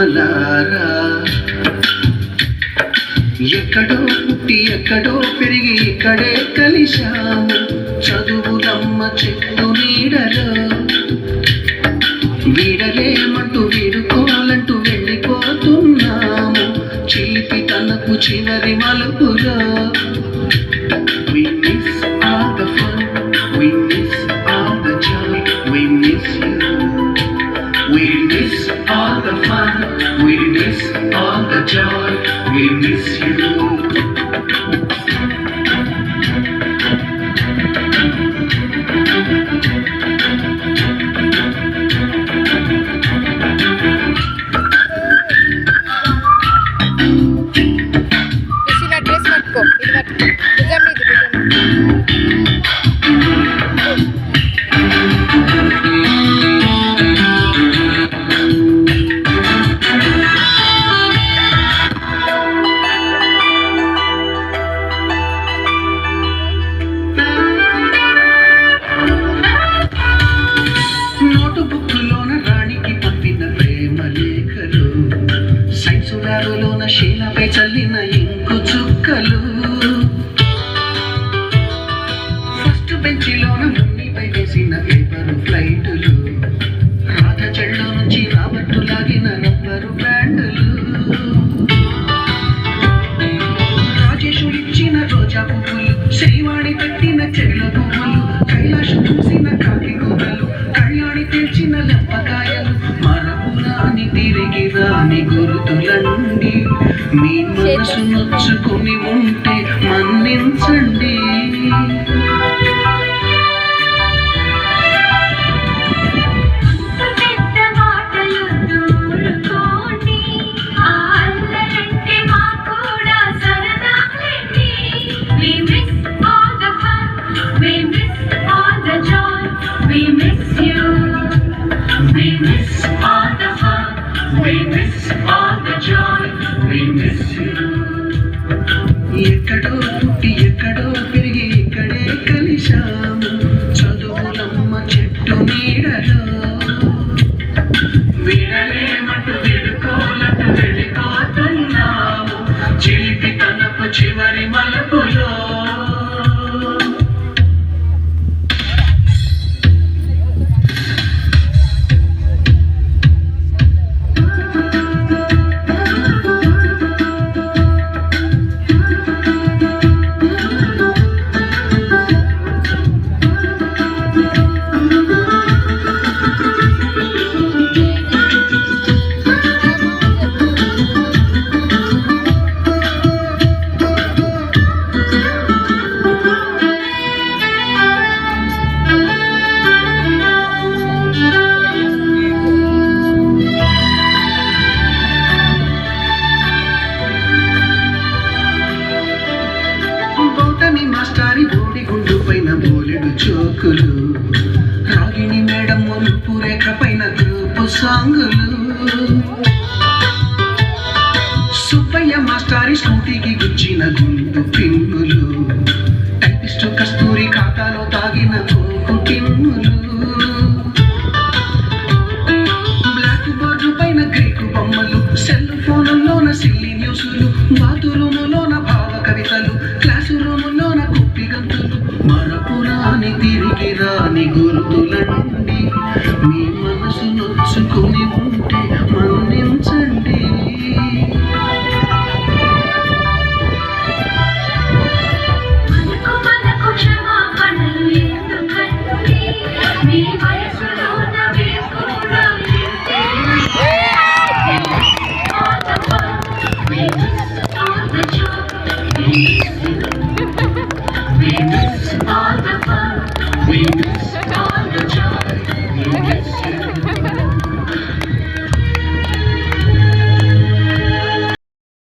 ప్రేమలారా ఎక్కడో పుట్టి ఎక్కడో పెరిగి ఇక్కడే కలిశాము చదువులమ్మ చెట్టు నీడలో వీడలేమంటూ వీడుకోవాలంటూ వెళ్ళిపోతున్నాము చిలిపి తనకు చివరి మలుపులో We miss all the fun, we miss all the joy, we miss you. We miss all the fun, we miss all the joy, we miss you. సైన్సులారులోన శీలపై చల్లిన ఇంకు చుక్కలు ఫస్ట్ బెంచిలోన మున్నిపై వేసిన పేపరు ఫ్లైటులు రాధ చెళ్ళ నుంచి రాబట్టు లాగిన రబ్బరు బ్యాండులు రాజేషు ఇచ్చిన రోజా పువ్వులు శ్రీవాణి పెట్టిన చెవిల పువ్వులు కైలాషు చూసిన కాకి కూరలు కళ్యాణి తెచ్చిన లెప్పకాయలు మరపురాని తిరిగి రాని గుర్తులండి మీ మనసు నొచ్చుకుని ఉంటే మన్నించండి ఎక్కడో పుట్టి ఎక్కడో పెరిగి ఇక్కడే కలిశాము చదువులమ్మ చెట్టు నీడలో విడలేమంటూ విడుకోలట్టు వెళ్ళిపోతున్నాము చిలిపి తనపు చివరి మలుపులో మాస్టారి బోడి గుండు పైన బోలెడు చోకులు రాగిణి మేడం ములుపు రేఖ పైన గ్రూపు సాంగులు సుబ్బయ్య మాస్టారి స్కూటీకి గుచ్చిన గుండు పిన్నులు టైపిస్టు కస్తూరి ఖాతాలో తాగిన కోకు కిన్నులు బ్లాక్ బోర్డు పైన గ్రీకు బొమ్మలు సెల్ ఫోన్లోన సిల్లీ న్యూసులు బాతురూములోన భావ కవితలు క్లాసు రూములోన కుప్పి గంతులు మరపురాని తిరిగి రాని గుర్తులండి మీ